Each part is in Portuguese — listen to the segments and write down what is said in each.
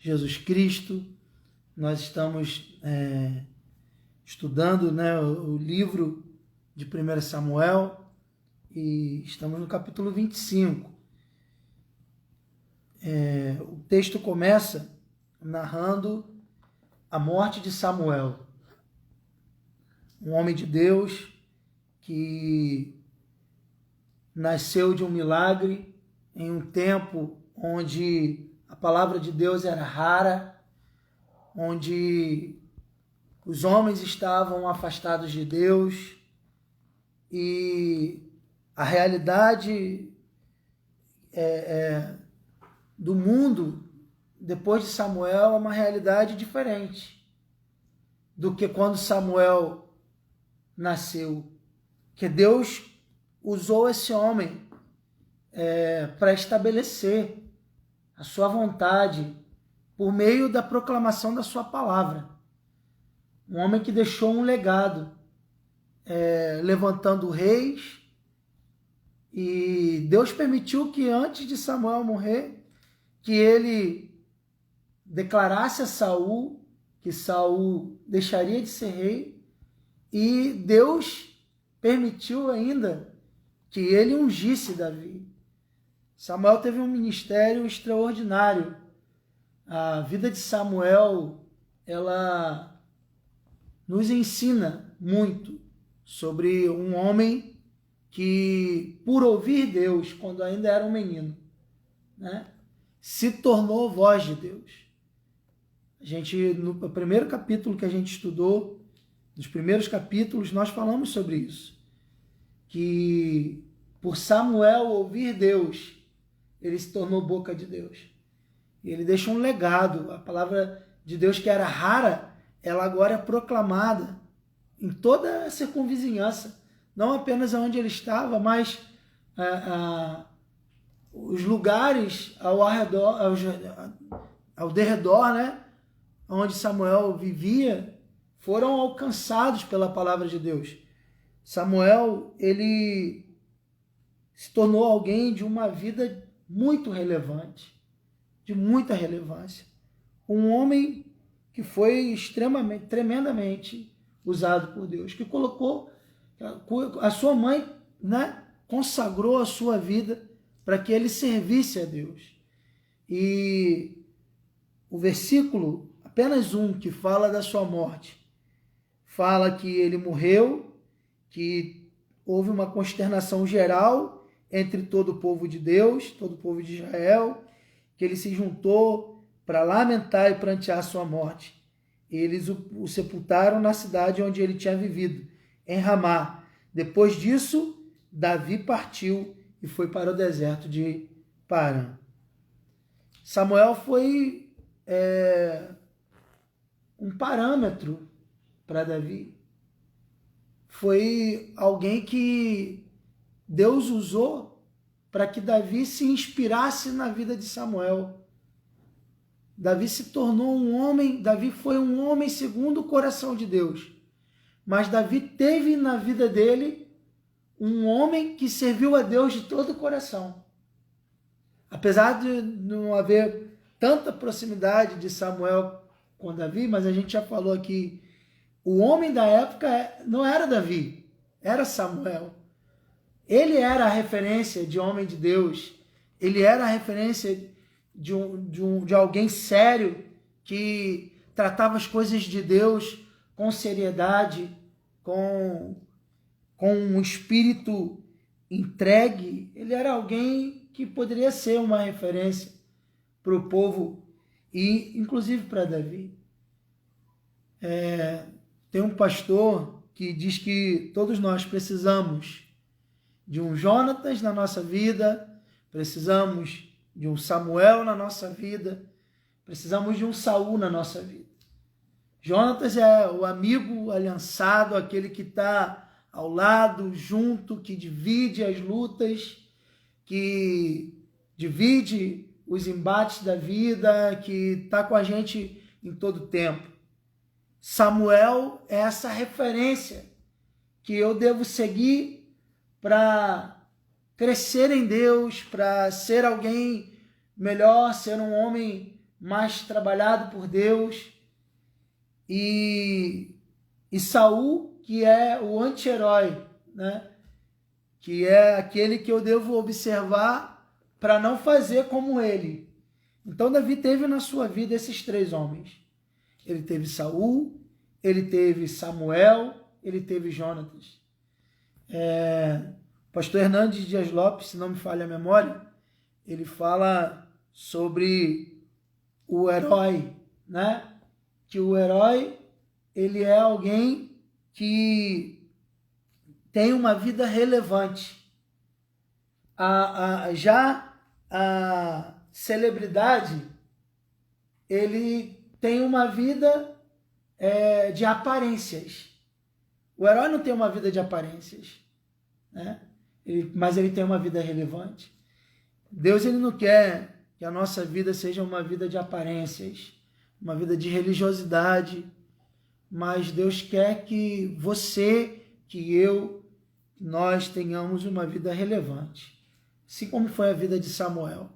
Jesus Cristo. Nós estamos estudando, né, o livro de 1 Samuel e estamos no capítulo 25. O texto começa narrando a morte de Samuel, um homem de Deus que nasceu de um milagre em um tempo onde a palavra de Deus era rara, onde os homens estavam afastados de Deus e a realidade do mundo depois de Samuel é uma realidade diferente do que quando Samuel nasceu, que Deus usou esse homem para estabelecer a sua vontade por meio da proclamação da sua palavra. Um homem que deixou um legado, levantando reis, e Deus permitiu que antes de Samuel morrer, que ele declarasse a Saul que Saul deixaria de ser rei, e Deus permitiu ainda que ele ungisse Davi. Samuel teve um ministério extraordinário. A vida de Samuel, ela nos ensina muito sobre um homem que, por ouvir Deus, quando ainda era um menino, né, se tornou voz de Deus. No primeiro capítulo que a gente estudou, nos primeiros capítulos, nós falamos sobre isso. Que por Samuel ouvir Deus, ele se tornou boca de Deus. E ele deixa um legado. A palavra de Deus, que era rara, ela agora é proclamada em toda a circunvizinhança. Não apenas onde ele estava, mas os lugares ao derredor, né, onde Samuel vivia, foram alcançados pela palavra de Deus. Samuel, ele se tornou alguém de uma vida muito relevante, de muita relevância. Um homem que foi tremendamente usado por Deus, que colocou a sua mãe, né, consagrou a sua vida para que ele servisse a Deus. E o versículo, apenas um, que fala da sua morte, fala que ele morreu, que houve uma consternação geral entre todo o povo de Deus, todo o povo de Israel, que ele se juntou para lamentar e prantear a sua morte. Eles o sepultaram na cidade onde ele tinha vivido, em Ramá. Depois disso, Davi partiu e foi para o deserto de Parã. Samuel foi um parâmetro para Davi. Foi alguém que Deus usou para que Davi se inspirasse na vida de Samuel. Davi se tornou um homem, Davi foi um homem segundo o coração de Deus. Mas Davi teve na vida dele um homem que serviu a Deus de todo o coração. Apesar de não haver tanta proximidade de Samuel com Davi, mas a gente já falou aqui, o homem da época não era Davi, era Samuel. Ele era a referência de homem de Deus, ele era a referência de alguém sério, que tratava as coisas de Deus com seriedade, com um espírito entregue. Ele era alguém que poderia ser uma referência para o povo e inclusive para Davi. Tem um pastor que diz que todos nós precisamos de um Jonatas na nossa vida, precisamos de um Samuel na nossa vida, precisamos de um Saul na nossa vida. Jonatas é o amigo aliançado, aquele que está ao lado, junto, que divide as lutas, que divide os embates da vida, que está com a gente em todo tempo. Samuel é essa referência que eu devo seguir para crescer em Deus, para ser alguém melhor, ser um homem mais trabalhado por Deus, e Saul, que é o anti-herói, né? Que é aquele que eu devo observar para não fazer como ele. Então Davi teve na sua vida esses 3 homens. Ele teve Saul, ele teve Samuel, ele teve Jonatas. Pastor Hernandes Dias Lopes, se não me falha a memória, ele fala sobre o herói, né? Que o herói, ele é alguém que tem uma vida relevante. Já a celebridade, ele tem uma vida de aparências. O herói não tem uma vida de aparências, né? Mas ele tem uma vida relevante. Deus, ele não quer que a nossa vida seja uma vida de aparências, uma vida de religiosidade, mas Deus quer que você, que eu, que nós tenhamos uma vida relevante. Assim como foi a vida de Samuel.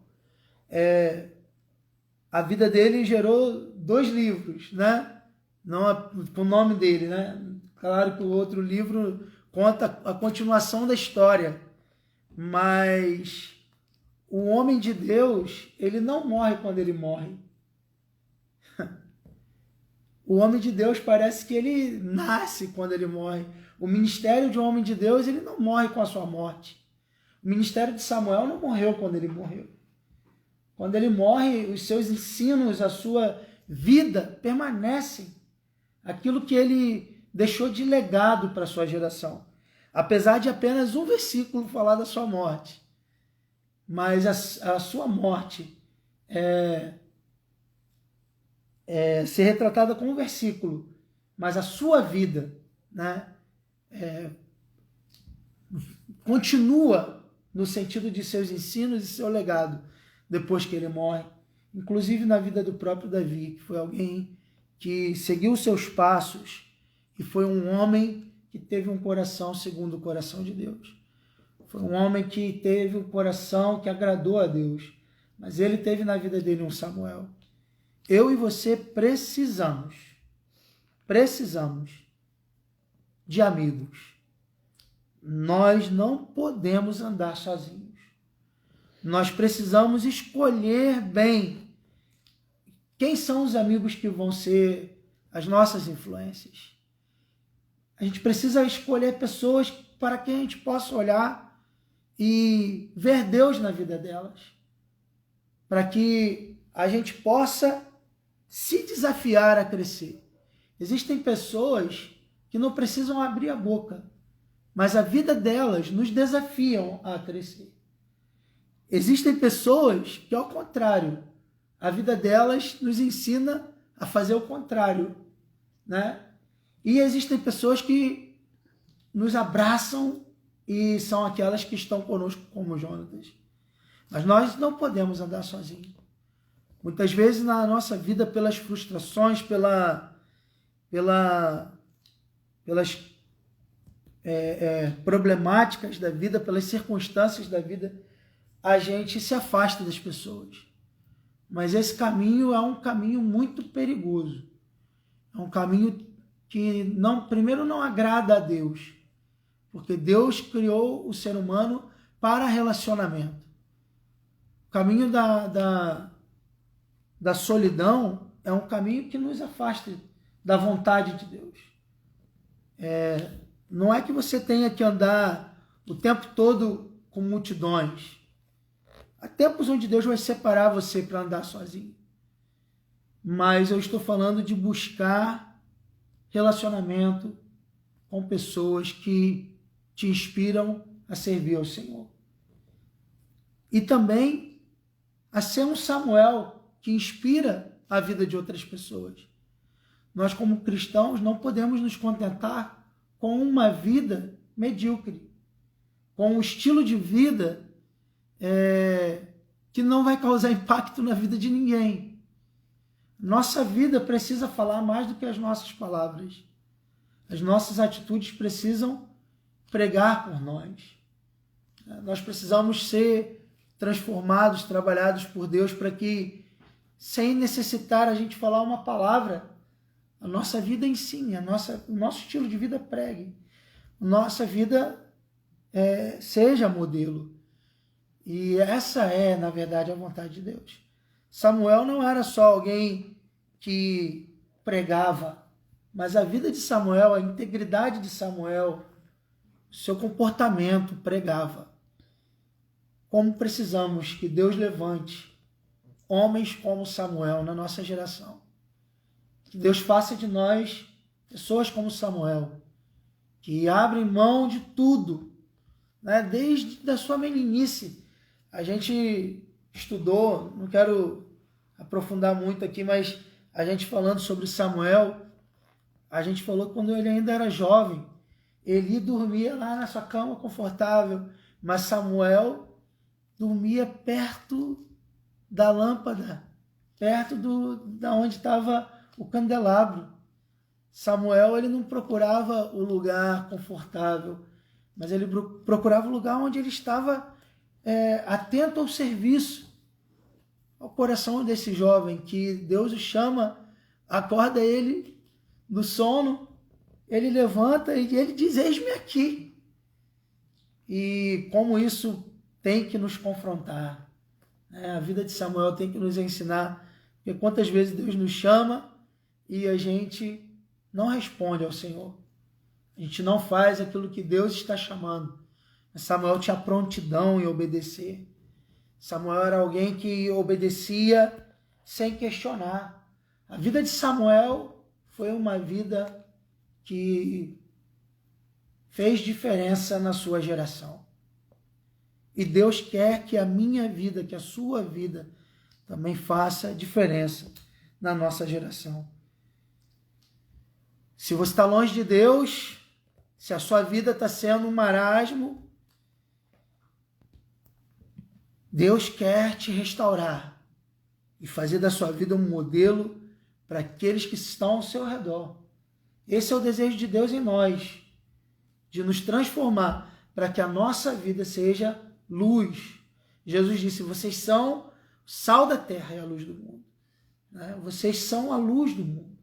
A vida dele gerou 2 livros, né? Não com o nome dele, né? Claro que o outro livro conta a continuação da história, mas o homem de Deus, ele não morre quando ele morre. O homem de Deus parece que ele nasce quando ele morre. O ministério de um homem de Deus, ele não morre com a sua morte. O ministério de Samuel não morreu quando ele morreu. Quando ele morre, os seus ensinos, a sua vida permanecem. Aquilo que ele deixou de legado para a sua geração. Apesar de apenas um versículo falar da sua morte. Mas a sua morte ser retratada com um versículo. Mas a sua vida, né, continua no sentido de seus ensinos e seu legado depois que ele morre. Inclusive na vida do próprio Davi, que foi alguém que seguiu os seus passos e foi um homem que teve um coração segundo o coração de Deus. Foi um homem que teve um coração que agradou a Deus. Mas ele teve na vida dele um Samuel. Eu e você precisamos de amigos. Nós não podemos andar sozinhos. Nós precisamos escolher bem quem são os amigos que vão ser as nossas influências. A gente precisa escolher pessoas para quem a gente possa olhar e ver Deus na vida delas. Para que a gente possa se desafiar a crescer. Existem pessoas que não precisam abrir a boca, mas a vida delas nos desafiam a crescer. Existem pessoas que, ao contrário, a vida delas nos ensina a fazer o contrário, né? E existem pessoas que nos abraçam e são aquelas que estão conosco como Jonatas. Mas nós não podemos andar sozinhos. Muitas vezes na nossa vida, pelas frustrações, pelas problemáticas da vida, pelas circunstâncias da vida, a gente se afasta das pessoas. Mas esse caminho é um caminho muito perigoso. É um caminho que primeiro não agrada a Deus, porque Deus criou o ser humano para relacionamento. O caminho da solidão é um caminho que nos afasta da vontade de Deus. Não é que você tenha que andar o tempo todo com multidões. Há tempos onde Deus vai separar você para andar sozinho. Mas eu estou falando de buscar relacionamento com pessoas que te inspiram a servir ao Senhor. E também a ser um Samuel que inspira a vida de outras pessoas. Nós, como cristãos, não podemos nos contentar com uma vida medíocre, com um estilo de vida que não vai causar impacto na vida de ninguém. Nossa vida precisa falar mais do que as nossas palavras. As nossas atitudes precisam pregar por nós. Nós precisamos ser transformados, trabalhados por Deus para que sem necessitar a gente falar uma palavra. A nossa vida ensine, o nosso estilo de vida pregue. Nossa vida seja modelo. E essa é, na verdade, a vontade de Deus. Samuel não era só alguém que pregava, mas a vida de Samuel, a integridade de Samuel, seu comportamento pregava. Como precisamos que Deus levante homens como Samuel na nossa geração. Que Deus faça de nós pessoas como Samuel, que abrem mão de tudo, né? Desde a sua meninice. A gente estudou, não quero aprofundar muito aqui, mas a gente falando sobre Samuel, a gente falou que quando ele ainda era jovem, Eli dormia lá na sua cama confortável, mas Samuel dormia perto da lâmpada, perto da onde estava o candelabro. Samuel, ele não procurava o lugar confortável, mas ele procurava o lugar onde ele estava atento ao serviço, ao coração desse jovem, que Deus o chama, acorda ele do sono, ele levanta e ele diz: eis-me aqui. E como isso tem que nos confrontar, né? A vida de Samuel tem que nos ensinar, porque quantas vezes Deus nos chama e a gente não responde ao Senhor. A gente não faz aquilo que Deus está chamando. Samuel tinha prontidão em obedecer. Samuel era alguém que obedecia sem questionar. A vida de Samuel foi uma vida que fez diferença na sua geração. E Deus quer que a minha vida, que a sua vida também faça diferença na nossa geração. Se você está longe de Deus, se a sua vida está sendo um marasmo, Deus quer te restaurar e fazer da sua vida um modelo para aqueles que estão ao seu redor. Esse é o desejo de Deus em nós, de nos transformar para que a nossa vida seja luz. Jesus disse: vocês são o sal da terra e a luz do mundo. Vocês são a luz do mundo.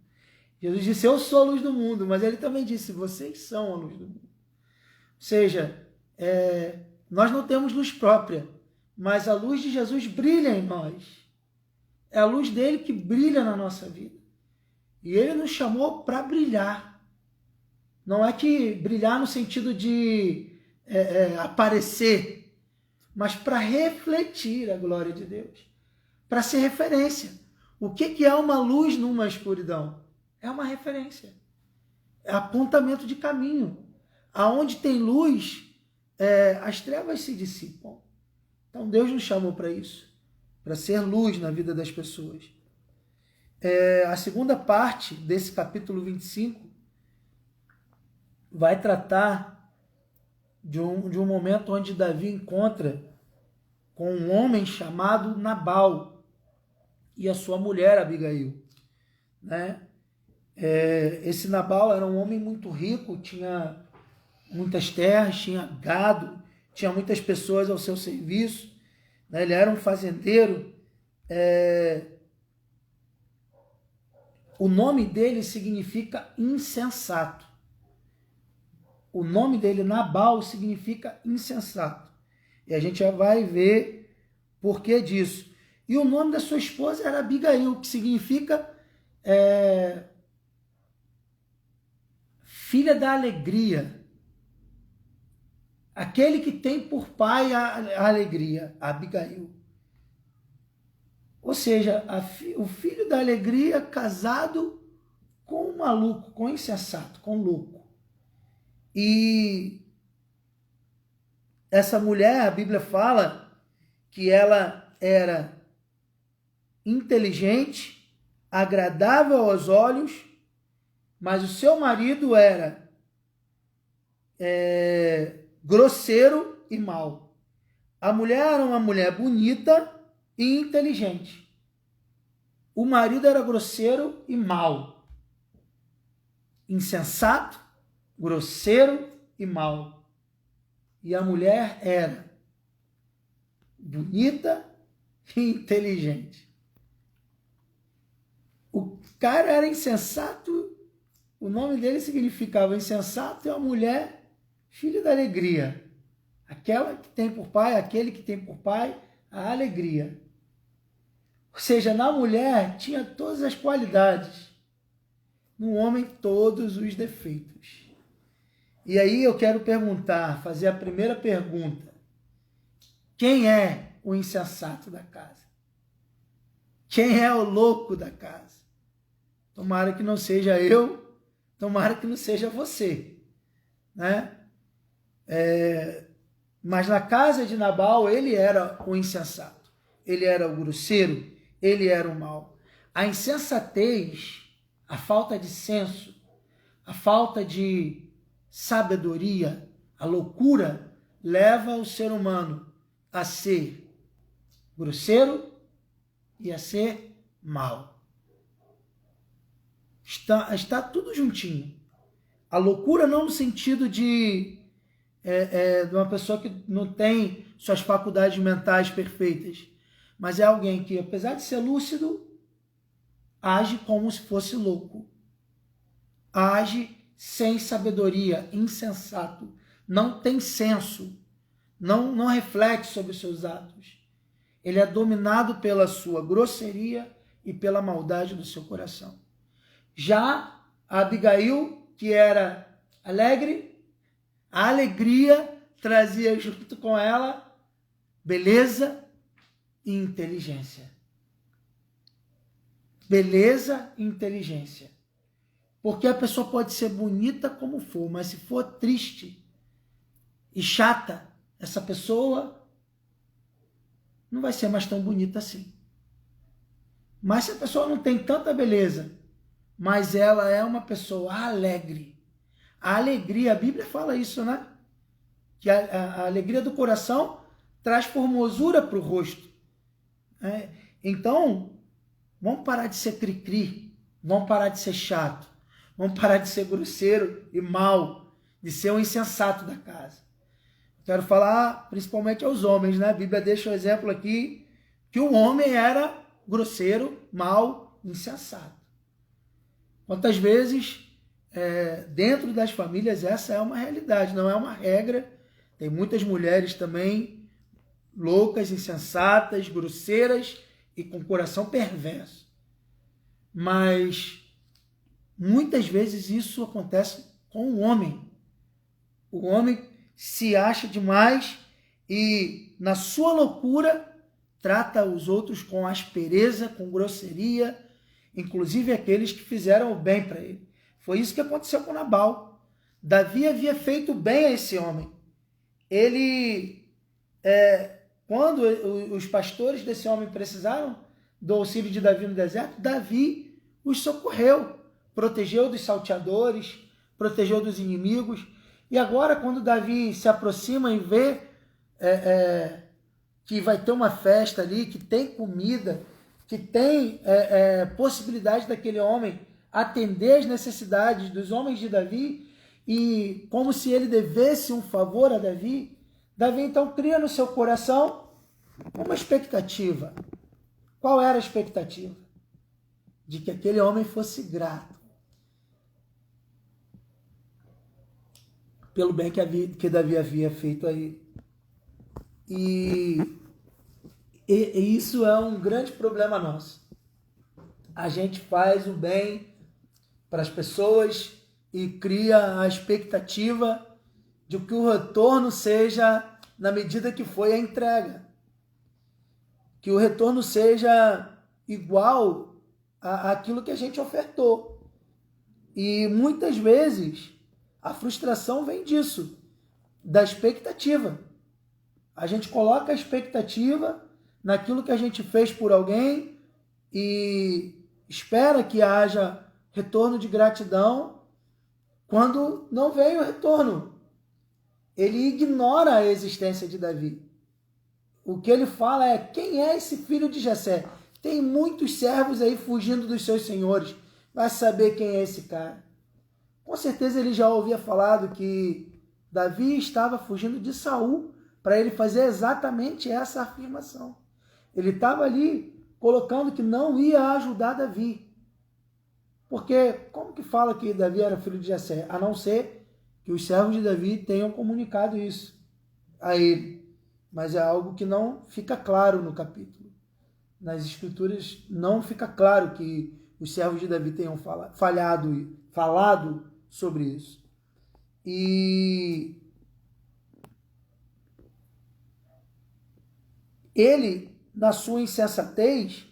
Jesus disse: eu sou a luz do mundo, mas ele também disse: vocês são a luz do mundo. Ou seja, nós não temos luz própria, mas a luz de Jesus brilha em nós. É a luz dele que brilha na nossa vida. E ele nos chamou para brilhar. Não é que brilhar no sentido de aparecer, mas para refletir a glória de Deus. Para ser referência. O que é uma luz numa escuridão? É uma referência. É apontamento de caminho. Aonde tem luz, as trevas se dissipam. Então Deus nos chamou para isso, para ser luz na vida das pessoas. A segunda parte desse capítulo 25 vai tratar de um momento onde Davi encontra com um homem chamado Nabal e a sua mulher Abigail, né? Esse Nabal era um homem muito rico, tinha muitas terras, tinha gado, tinha muitas pessoas ao seu serviço, né? Ele era um fazendeiro. O nome dele significa insensato. O nome dele, Nabal, significa insensato. E a gente já vai ver por que disso. E o nome da sua esposa era Abigail, que significa filha da alegria. Aquele que tem por pai a alegria, Abigail. Ou seja, o filho da alegria casado com um maluco, com um insensato, com um louco. E essa mulher, a Bíblia fala que ela era inteligente, agradável aos olhos, mas o seu marido era grosseiro e mau. A mulher era uma mulher bonita e inteligente. O marido era grosseiro e mau. Insensato, grosseiro e mau. E a mulher era bonita e inteligente. O cara era insensato, o nome dele significava insensato, e a mulher, filho da alegria. Aquela que tem por pai, aquele que tem por pai a alegria. Ou seja, na mulher tinha todas as qualidades, no homem todos os defeitos. E aí eu quero perguntar, fazer a primeira pergunta. Quem é o insensato da casa? Quem é o louco da casa? Tomara que não seja eu, tomara que não seja você, né? Mas na casa de Nabal ele era o insensato, ele era o grosseiro, ele era o mau. A insensatez, a falta de senso, a falta de sabedoria, a loucura leva o ser humano a ser grosseiro e a ser mau. Está tudo juntinho. A loucura não no sentido de uma pessoa que não tem suas faculdades mentais perfeitas, mas é alguém que, apesar de ser lúcido, age como se fosse louco. Age sem sabedoria, insensato, não tem senso, não reflete sobre os seus atos. Ele é dominado pela sua grosseria e pela maldade do seu coração. Já a Abigail, que era alegre, a alegria trazia junto com ela beleza e inteligência. Beleza e inteligência. Porque a pessoa pode ser bonita como for, mas se for triste e chata, essa pessoa não vai ser mais tão bonita assim. Mas se a pessoa não tem tanta beleza, mas ela é uma pessoa alegre. A alegria, a Bíblia fala isso, né? Que a alegria do coração traz formosura para o rosto. Então, vamos parar de ser cri-cri, vamos parar de ser chato, vamos parar de ser grosseiro e mau, de ser um insensato da casa. Quero falar principalmente aos homens, né? A Bíblia deixa o exemplo aqui que o homem era grosseiro, mau, insensato. Quantas vezes, dentro das famílias, essa é uma realidade, não é uma regra. Tem muitas mulheres também loucas, insensatas, grosseiras e com coração perverso. Mas muitas vezes isso acontece com o homem. O homem se acha demais e, na sua loucura, trata os outros com aspereza, com grosseria, inclusive aqueles que fizeram o bem para ele. Foi isso que aconteceu com Nabal. Davi havia feito bem a esse homem. Ele, quando os pastores desse homem precisaram do auxílio de Davi no deserto, Davi os socorreu, protegeu dos salteadores, protegeu dos inimigos. E agora, quando Davi se aproxima e vê que vai ter uma festa ali, que tem comida, que tem possibilidade daquele homem atender as necessidades dos homens de Davi, e como se ele devesse um favor a Davi, Davi então cria no seu coração uma expectativa. Qual era a expectativa? De que aquele homem fosse grato pelo bem que Davi havia feito a ele. E isso é um grande problema nosso. A gente faz o bem para as pessoas e cria a expectativa de que o retorno seja na medida que foi a entrega. Que o retorno seja igual àquilo que a gente ofertou. E muitas vezes a frustração vem disso, da expectativa. A gente coloca a expectativa naquilo que a gente fez por alguém e espera que haja retorno de gratidão quando não vem o retorno. Ele ignora a existência de Davi. O que ele fala é: quem é esse filho de Jessé? Tem muitos servos aí fugindo dos seus senhores. Vai saber quem é esse cara. Com certeza ele já ouvia falado que Davi estava fugindo de Saul para ele fazer exatamente essa afirmação. Ele estava ali colocando que não ia ajudar Davi. Porque como que fala que Davi era filho de Jessé? A não ser que os servos de Davi tenham comunicado isso a ele. Mas é algo que não fica claro no capítulo. Nas escrituras não fica claro que os servos de Davi tenham falado sobre isso. E ele, na sua insensatez,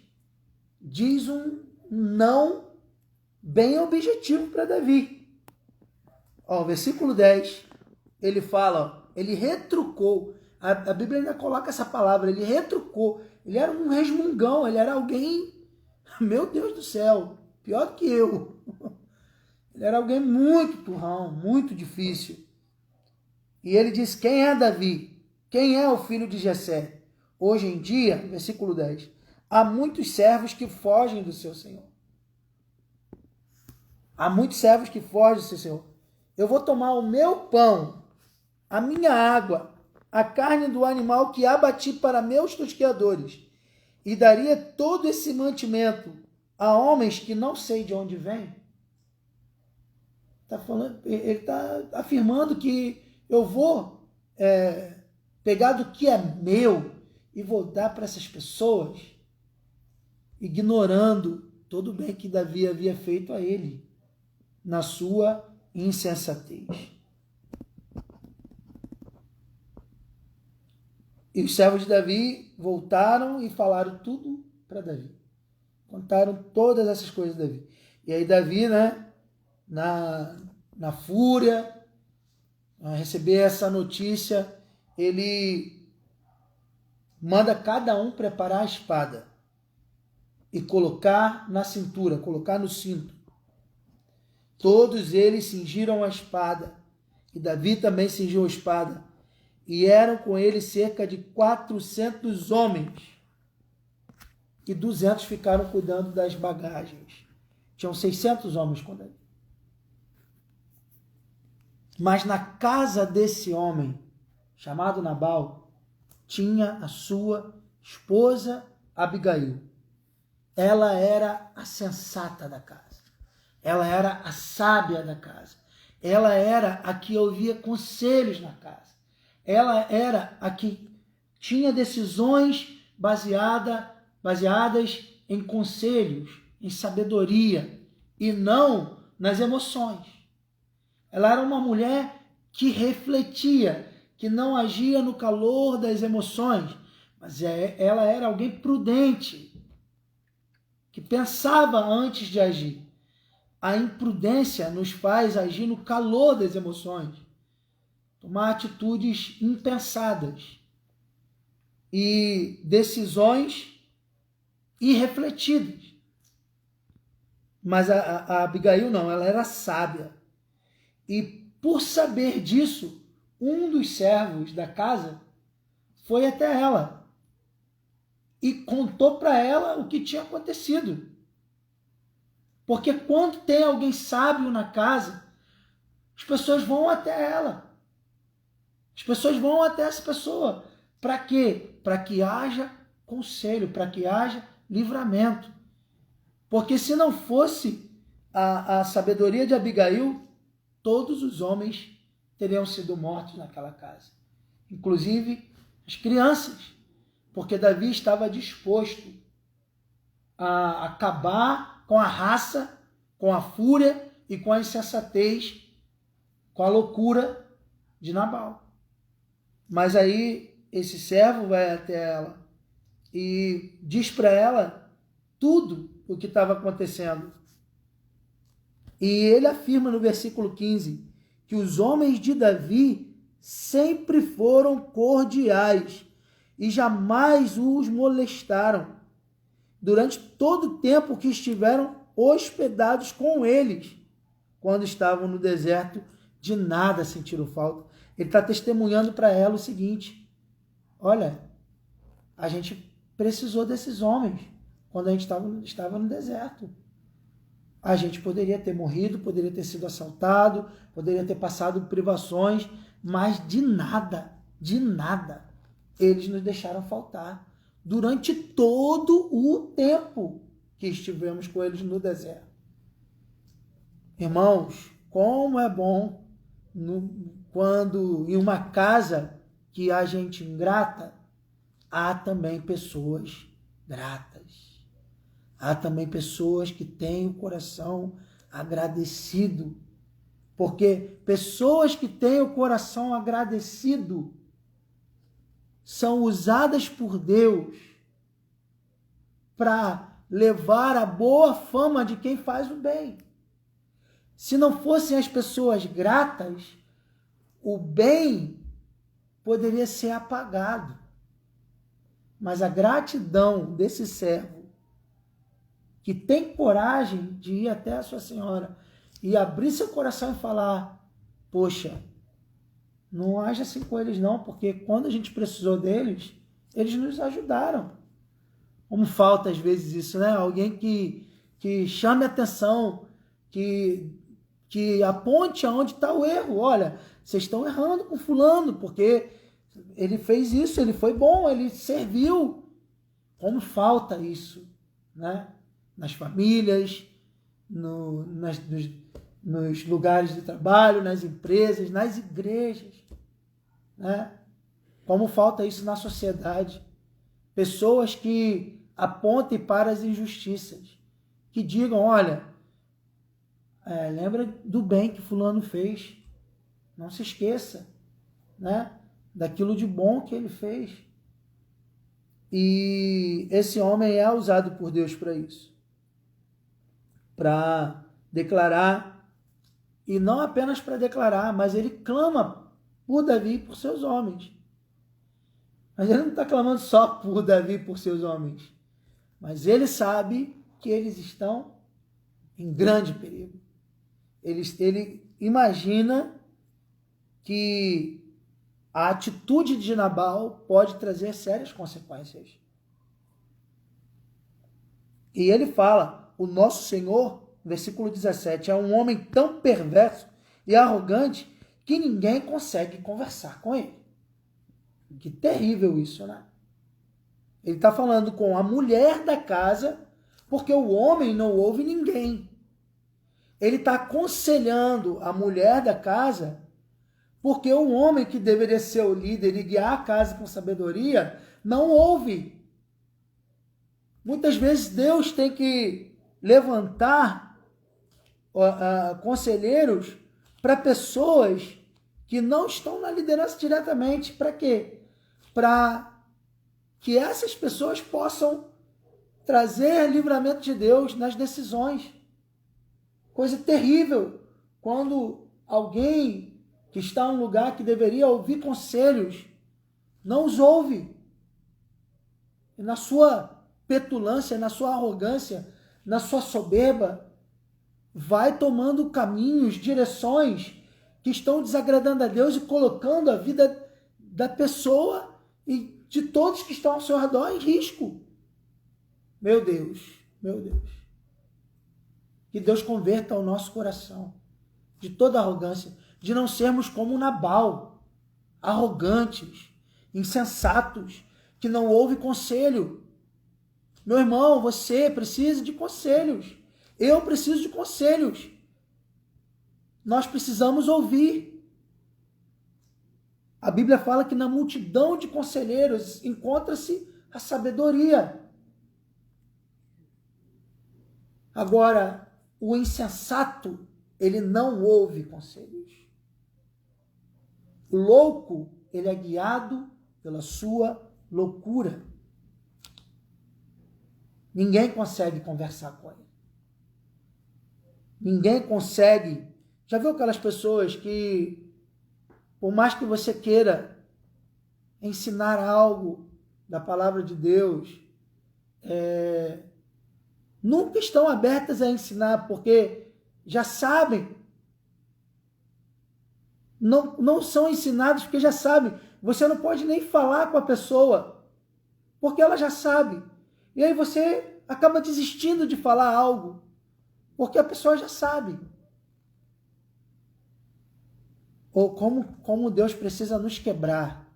diz um não bem objetivo para Davi. Versículo 10, ele fala, ele retrucou, a Bíblia ainda coloca essa palavra, ele retrucou, ele era um resmungão, ele era alguém, meu Deus do céu, pior do que eu. Ele era alguém muito turrão, muito difícil. E ele diz, quem é Davi? Quem é o filho de Jessé? Hoje em dia, versículo 10, há muitos servos que fogem do seu Senhor. Há muitos servos que fogem do seu Senhor. Eu vou tomar o meu pão, a minha água, a carne do animal que abati para meus tosqueadores, e daria todo esse mantimento a homens que não sei de onde vêm. Ele está afirmando que eu vou pegar do que é meu e vou dar para essas pessoas, ignorando todo o bem que Davi havia feito a ele, na sua insensatez. E os servos de Davi voltaram e falaram tudo para Davi. Contaram todas essas coisas a Davi. E aí Davi, na fúria, a receber essa notícia, ele manda cada um preparar a espada e colocar na cintura, colocar no cinto. Todos eles cingiram a espada, e Davi também cingiu a espada, e eram com ele cerca de 400 homens, e 200 ficaram cuidando das bagagens. Tinham 600 homens com Davi. Mas na casa desse homem, chamado Nabal, tinha a sua esposa Abigail. Ela era a sensata da casa. Ela era a sábia da casa. Ela era a que ouvia conselhos na casa. Ela era a que tinha decisões baseadas em conselhos, em sabedoria, e não nas emoções. Ela era uma mulher que refletia, que não agia no calor das emoções, mas ela era alguém prudente, que pensava antes de agir. A imprudência nos faz agir no calor das emoções, tomar atitudes impensadas e decisões irrefletidas. Mas a Abigail não, ela era sábia. E por saber disso, um dos servos da casa foi até ela e contou para ela o que tinha acontecido. Porque quando tem alguém sábio na casa, as pessoas vão até ela. As pessoas vão até essa pessoa. Para quê? Para que haja conselho, para que haja livramento. Porque se não fosse a sabedoria de Abigail, todos os homens teriam sido mortos naquela casa. Inclusive as crianças. Porque Davi estava disposto a acabar com a raça, com a fúria e com a insensatez, com a loucura de Nabal. Mas aí esse servo vai até ela e diz para ela tudo o que estava acontecendo. E ele afirma no versículo 15 que os homens de Davi sempre foram cordiais e jamais os molestaram durante todo o tempo que estiveram hospedados com eles. Quando estavam no deserto, de nada sentiram falta. Ele está testemunhando para ela o seguinte: olha, a gente precisou desses homens quando a gente estava no deserto. A gente poderia ter morrido, poderia ter sido assaltado, poderia ter passado privações, mas de nada, eles nos deixaram faltar durante todo o tempo que estivemos com eles no deserto. Irmãos, como é bom quando em uma casa que há gente ingrata, há também pessoas gratas. Há também pessoas que têm o coração agradecido. Porque pessoas que têm o coração agradecido são usadas por Deus para levar a boa fama de quem faz o bem. Se não fossem as pessoas gratas, o bem poderia ser apagado. Mas a gratidão desse servo, que tem coragem de ir até a sua senhora e abrir seu coração e falar: poxa, não haja assim com eles não, porque quando a gente precisou deles, eles nos ajudaram. Como falta às vezes isso, né? Alguém que chame atenção, que aponte aonde está o erro. Olha, vocês estão errando com fulano, porque ele fez isso, ele foi bom, ele serviu. Como falta isso, né? Nas famílias, nos lugares de trabalho, nas empresas, nas igrejas, né? Como falta isso na sociedade. Pessoas que apontem para as injustiças, que digam: olha, lembra do bem que fulano fez, não se esqueça, né, daquilo de bom que ele fez. E esse homem é usado por Deus para isso, para declarar, e não apenas para declarar, mas ele clama por Davi e por seus homens. Mas ele não está clamando só por Davi e por seus homens, mas ele sabe que eles estão em grande perigo. Ele imagina que a atitude de Nabal pode trazer sérias consequências. E ele fala: o nosso Senhor, versículo 17, é um homem tão perverso e arrogante que ninguém consegue conversar com ele. Que terrível isso, né? Ele está falando com a mulher da casa, porque o homem não ouve ninguém. Ele está aconselhando a mulher da casa, porque o homem que deveria ser o líder e guiar a casa com sabedoria, não ouve. Muitas vezes Deus tem que levantar conselheiros para pessoas que não estão na liderança diretamente. Para quê? Para que essas pessoas possam trazer livramento de Deus nas decisões. Coisa terrível quando alguém que está em um lugar que deveria ouvir conselhos não os ouve. E na sua petulância, na sua arrogância, na sua soberba, vai tomando caminhos, direções que estão desagradando a Deus e colocando a vida da pessoa e de todos que estão ao seu redor em risco. Meu Deus, meu Deus. Que Deus converta o nosso coração de toda arrogância, de não sermos como Nabal, arrogantes, insensatos, que não ouve conselho. Meu irmão, você precisa de conselhos. Eu preciso de conselhos. Nós precisamos ouvir. A Bíblia fala que na multidão de conselheiros encontra-se a sabedoria. Agora, o insensato, ele não ouve conselhos. O louco, ele é guiado pela sua loucura. Ninguém consegue conversar com ele. Ninguém consegue. Já viu aquelas pessoas que, por mais que você queira ensinar algo da palavra de Deus, nunca estão abertas a ensinar, porque já sabem. Não são ensinados porque já sabem. Você não pode nem falar com a pessoa, porque ela já sabe. E aí você acaba desistindo de falar algo, porque a pessoa já sabe. Ou como Deus precisa nos quebrar,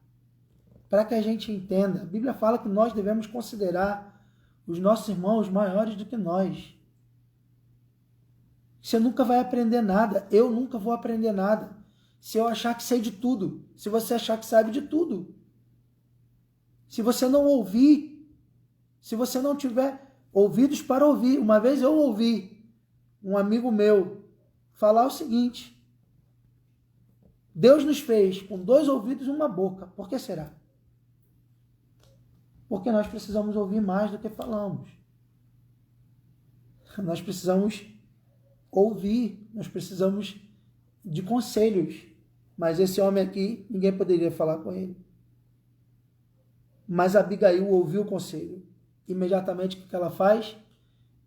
para que a gente entenda. A Bíblia fala que nós devemos considerar os nossos irmãos maiores do que nós. Você nunca vai aprender nada. Eu nunca vou aprender nada. Se eu achar que sei de tudo. Se você achar que sabe de tudo. Se você não ouvir. Se você não tiver ouvidos para ouvir. Uma vez eu ouvi um amigo meu falar o seguinte: Deus nos fez com 2 ouvidos e uma boca. Por que será? Porque nós precisamos ouvir mais do que falamos. Nós precisamos ouvir, nós precisamos de conselhos. Mas esse homem aqui, ninguém poderia falar com ele. Mas Abigail ouviu o conselho. Imediatamente, o que ela faz?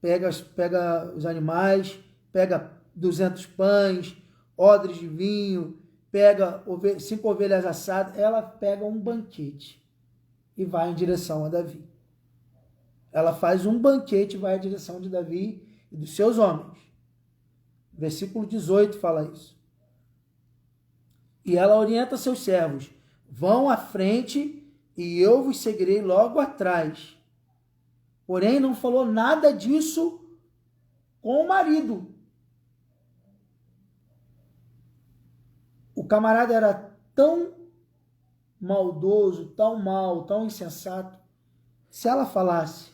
Pega os animais, pega 200 pães, odres de vinho, pega 5 ovelhas assadas. Ela pega um banquete e vai em direção a Davi. Ela faz um banquete e vai em direção de Davi e dos seus homens. Versículo 18 fala isso. E ela orienta seus servos: vão à frente e eu vos seguirei logo atrás. Porém, não falou nada disso com o marido. O camarada era tão maldoso, tão mau, tão insensato. Se ela falasse,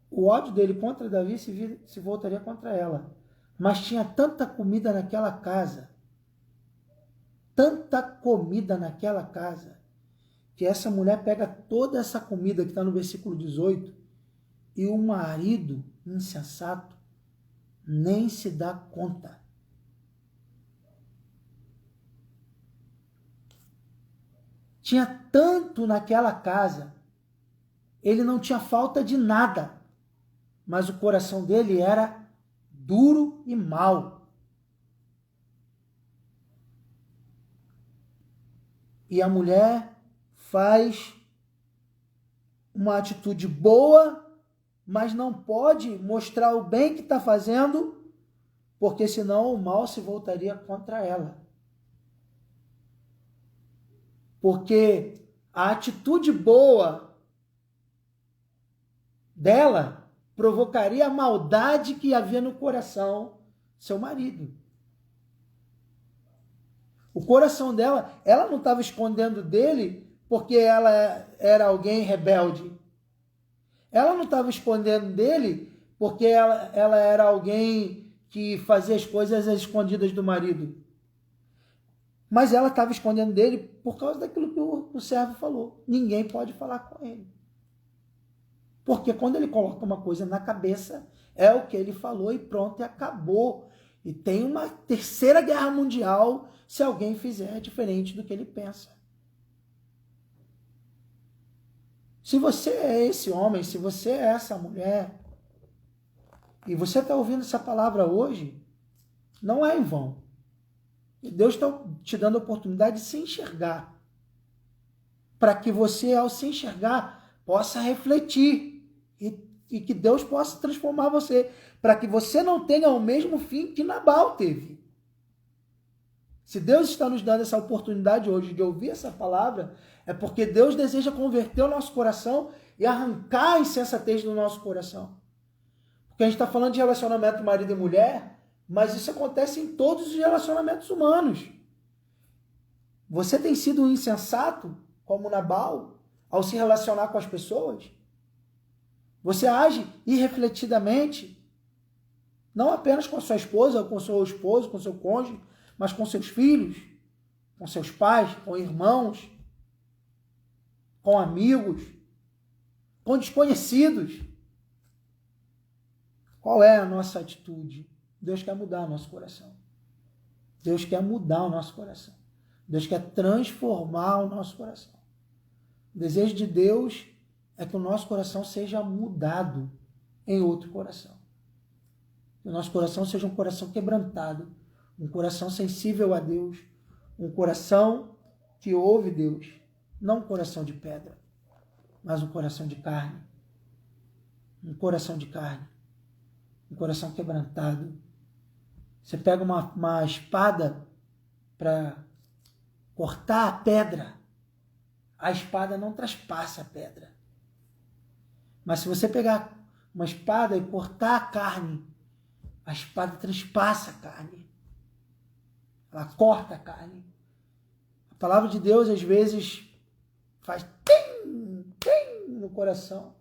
o ódio dele contra Davi se voltaria contra ela. Mas tinha tanta comida naquela casa, que essa mulher pega toda essa comida que está no versículo 18 e o marido insensato nem se dá conta. Tinha tanto naquela casa, ele não tinha falta de nada, mas o coração dele era duro e mau. E a mulher faz uma atitude boa, mas não pode mostrar o bem que está fazendo, porque senão o mal se voltaria contra ela. Porque a atitude boa dela provocaria a maldade que havia no coração do seu marido. O coração dela, ela não estava escondendo dele porque ela era alguém rebelde. Ela não estava escondendo dele porque ela era alguém que fazia as coisas às escondidas do marido. Mas ela estava escondendo dele por causa daquilo que o servo falou. Ninguém pode falar com ele. Porque quando ele coloca uma coisa na cabeça, é o que ele falou e pronto, e acabou. E tem uma terceira guerra mundial se alguém fizer diferente do que ele pensa. Se você é esse homem, se você é essa mulher, e você está ouvindo essa palavra hoje, não é em vão. E Deus está te dando a oportunidade de se enxergar. Para que você, ao se enxergar, possa refletir. E que Deus possa transformar você. Para que você não tenha o mesmo fim que Nabal teve. Se Deus está nos dando essa oportunidade hoje de ouvir essa palavra, é porque Deus deseja converter o nosso coração e arrancar a insensatez do nosso coração. Porque a gente está falando de relacionamento marido e mulher, mas isso acontece em todos os relacionamentos humanos. Você tem sido um insensato, como Nabal, ao se relacionar com as pessoas? Você age irrefletidamente, não apenas com a sua esposa, com o seu esposo, com o seu cônjuge, mas com seus filhos, com seus pais, com irmãos, com amigos, com desconhecidos. Qual é a nossa atitude? Deus quer mudar o nosso coração. Deus quer mudar o nosso coração. Deus quer transformar o nosso coração. O desejo de Deus é que o nosso coração seja mudado em outro coração. Que o nosso coração seja um coração quebrantado, um coração sensível a Deus, um coração que ouve Deus, não um coração de pedra, mas um coração de carne. Um coração de carne. Um coração quebrantado. Você pega uma espada para cortar a pedra. A espada não traspassa a pedra. Mas se você pegar uma espada e cortar a carne, A espada transpassa a carne. Ela corta a carne. A palavra de Deus, às vezes, faz tim, tim no coração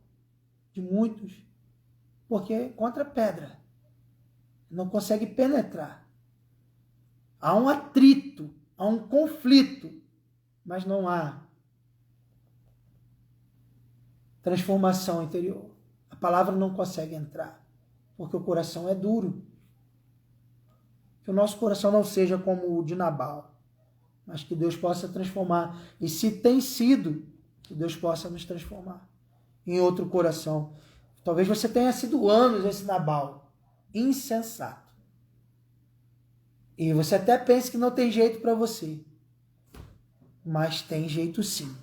de muitos, porque é contra a pedra. Não consegue penetrar. Há um atrito, há um conflito, mas não há transformação interior. A palavra não consegue entrar, porque o coração é duro. Que o nosso coração não seja como o de Nabal, mas que Deus possa transformar. E se tem sido, que Deus possa nos transformar em outro coração. Talvez você tenha sido anos esse Nabal, insensato. E você até pensa que não tem jeito para você. Mas tem jeito sim.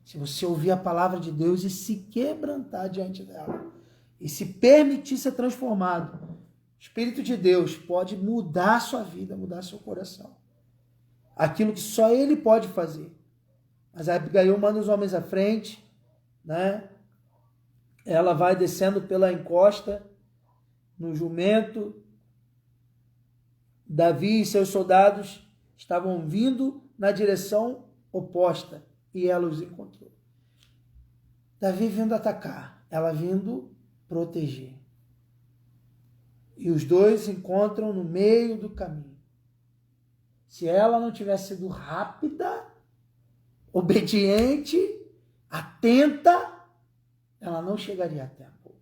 Se você ouvir a palavra de Deus e se quebrantar diante dela, e se permitir ser transformado, o Espírito de Deus pode mudar a sua vida, mudar seu coração. Aquilo que só Ele pode fazer. Mas a Abigail manda os homens à frente, né? Ela vai descendo pela encosta, no jumento. Davi e seus soldados estavam vindo na direção oposta e ela os encontrou. Davi vindo atacar, ela vindo proteger. E os dois se encontram no meio do caminho. Se ela não tivesse sido rápida, obediente, atenta, ela não chegaria a tempo.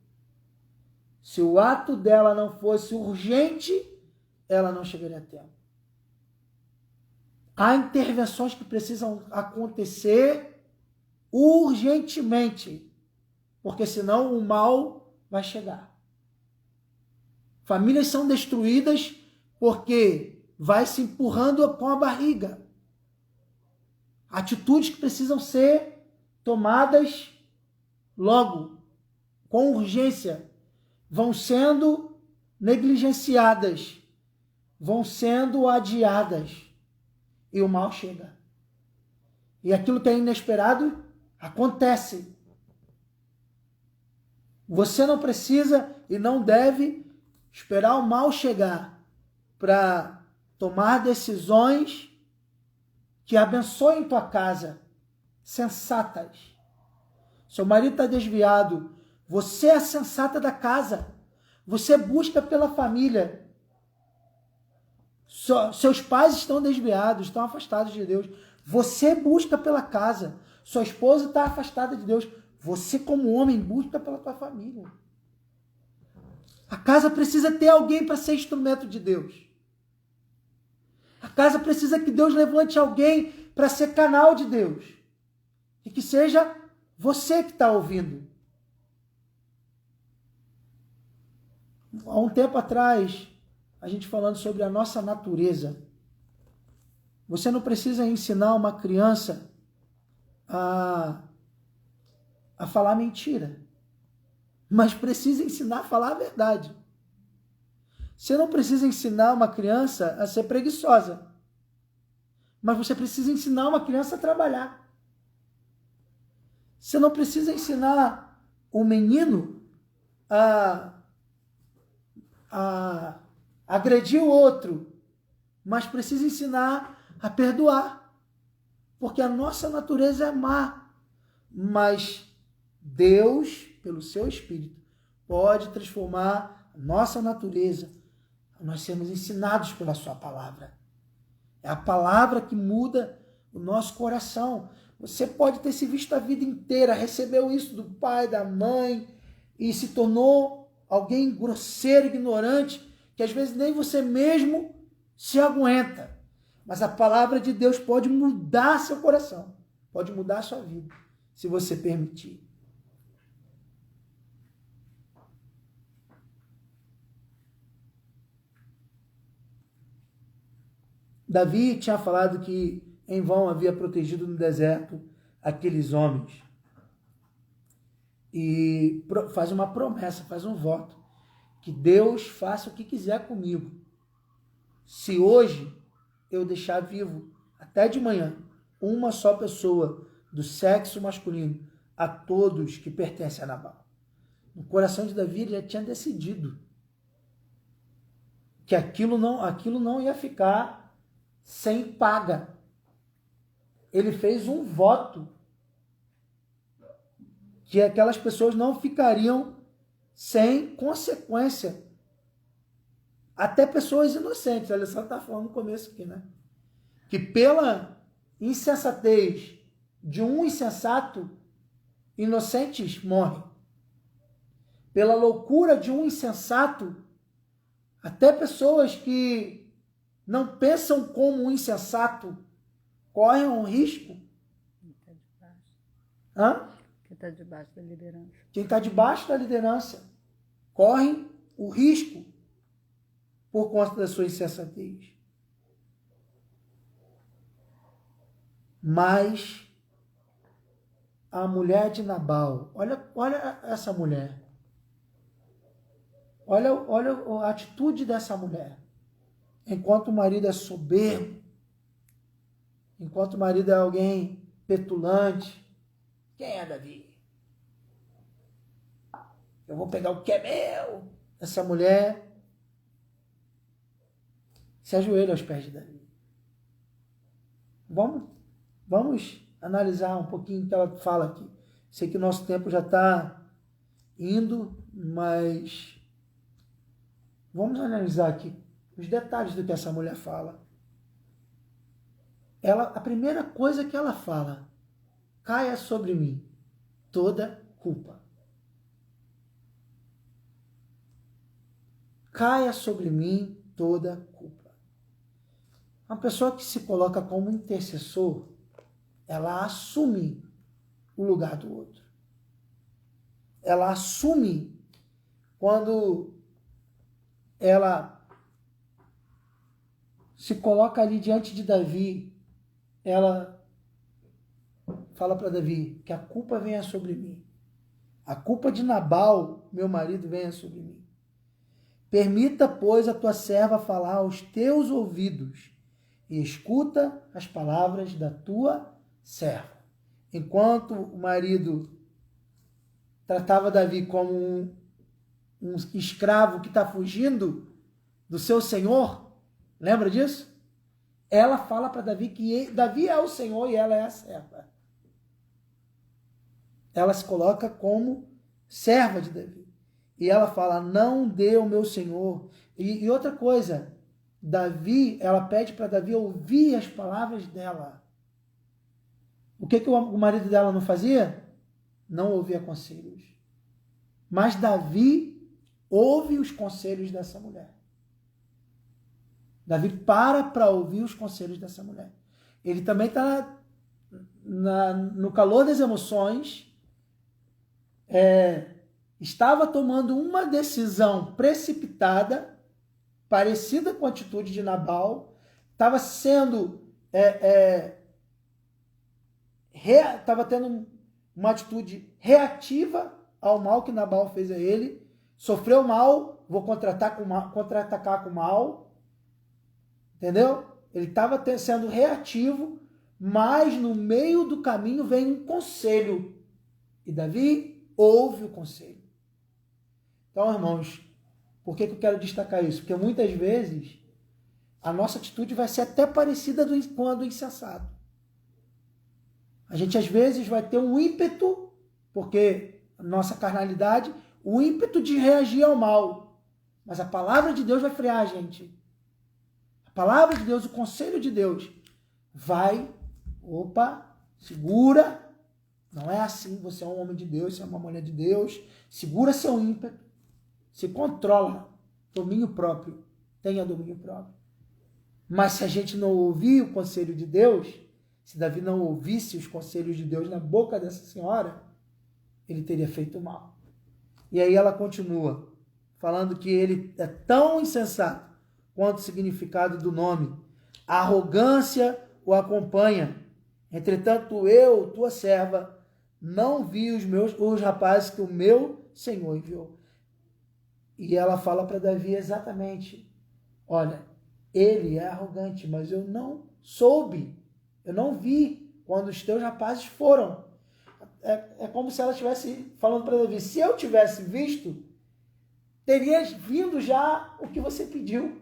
Se o ato dela não fosse urgente, ela não chegaria a tempo. Há intervenções que precisam acontecer urgentemente, porque senão o mal vai chegar. Famílias são destruídas porque vai se empurrando com a barriga. Atitudes que precisam ser tomadas logo, com urgência, vão sendo negligenciadas, vão sendo adiadas e o mal chega. E aquilo que é inesperado acontece. Você não precisa e não deve esperar o mal chegar para tomar decisões que abençoem tua casa, sensatas. Seu marido está desviado, você é a sensata da casa. Você busca pela família. Seus pais estão desviados, estão afastados de Deus. Você busca pela casa. Sua esposa está afastada de Deus. Você, como homem, busca pela tua família. A casa precisa ter alguém para ser instrumento de Deus. A casa precisa que Deus levante alguém para ser canal de Deus. E que seja você que está ouvindo. Há um tempo atrás, a gente falando sobre a nossa natureza. Você não precisa ensinar uma criança a falar mentira, mas precisa ensinar a falar a verdade. Você não precisa ensinar uma criança a ser preguiçosa, mas você precisa ensinar uma criança a trabalhar. Você não precisa ensinar o menino a agredir o outro, mas precisa ensinar a perdoar, porque a nossa natureza é má, mas Deus, pelo seu Espírito, pode transformar a nossa natureza. Nós sermos ensinados pela sua palavra. É a palavra que muda o nosso coração. Você pode ter se visto a vida inteira, recebeu isso do pai, da mãe, e se tornou alguém grosseiro, ignorante, que às vezes nem você mesmo se aguenta. Mas a palavra de Deus pode mudar seu coração, pode mudar a sua vida, se você permitir. Davi tinha falado que em vão havia protegido no deserto aqueles homens. E faz uma promessa, faz um voto, que Deus faça o que quiser comigo. Se hoje eu deixar vivo, até de manhã, uma só pessoa do sexo masculino, a todos que pertencem a Nabal. No coração de Davi ele já tinha decidido. que aquilo não ia ficar sem paga. Ele fez um voto que aquelas pessoas não ficariam sem consequência. Até pessoas inocentes. A Alessandra está falando no começo aqui, né? Que pela insensatez de um insensato, inocentes morrem. Pela loucura de um insensato, até pessoas que não pensam como um insensato correm um risco. Quem está debaixo da liderança. Quem está debaixo da liderança corre o risco por conta da sua insensatez. Mas a mulher de Nabal, olha essa mulher. Olha a atitude dessa mulher. Enquanto o marido é soberbo, enquanto o marido é alguém petulante, quem é Davi? Eu vou pegar o que é meu. Essa mulher se ajoelha aos pés de Davi. Vamos analisar um pouquinho o que ela fala aqui. Sei que o nosso tempo já está indo, mas vamos analisar aqui os detalhes do que essa mulher fala. A primeira coisa que ela fala: caia sobre mim toda culpa. Caia sobre mim toda culpa. Uma pessoa que se coloca como intercessor, ela assume o lugar do outro. Ela assume quando ela se coloca ali diante de Davi, ela fala para Davi que a culpa venha sobre mim. A culpa de Nabal, meu marido, venha sobre mim. Permita, pois, a tua serva falar aos teus ouvidos e escuta as palavras da tua serva. Enquanto o marido tratava Davi como um escravo que está fugindo do seu senhor, lembra disso? Ela fala para Davi que Davi é o senhor e ela é a serva. Ela se coloca como serva de Davi. E ela fala: não dê o meu senhor. E outra coisa, Davi, ela pede para Davi ouvir as palavras dela. O que o marido dela não fazia? Não ouvia conselhos. Mas Davi ouve os conselhos dessa mulher. Davi para ouvir os conselhos dessa mulher. Ele também está no calor das emoções, estava tomando uma decisão precipitada, parecida com a atitude de Nabal, estava sendo estava tendo uma atitude reativa ao mal que Nabal fez a ele, sofreu mal, vou contra-atacar com mal, entendeu? Ele estava sendo reativo, mas no meio do caminho vem um conselho, e Davi ouve o conselho. Então, irmãos, por que eu quero destacar isso? Porque muitas vezes a nossa atitude vai ser até parecida com a do insensato. A gente às vezes vai ter um ímpeto, porque a nossa carnalidade, o ímpeto de reagir ao mal. Mas a palavra de Deus vai frear a gente. A palavra de Deus, o conselho de Deus vai, segura, não é assim, você é um homem de Deus, você é uma mulher de Deus, segura seu ímpeto, se controla, domínio próprio, tenha domínio próprio. Mas se a gente não ouvir o conselho de Deus, se Davi não ouvisse os conselhos de Deus na boca dessa senhora, ele teria feito mal. E aí ela continua, falando que ele é tão insensato quanto o significado do nome. A arrogância o acompanha. Entretanto, eu, tua serva, não vi os rapazes que o meu Senhor enviou. E ela fala para Davi exatamente: olha, ele é arrogante, mas eu não soube, eu não vi quando os teus rapazes foram. É como se ela estivesse falando para Davi: se eu tivesse visto, terias vindo já o que você pediu.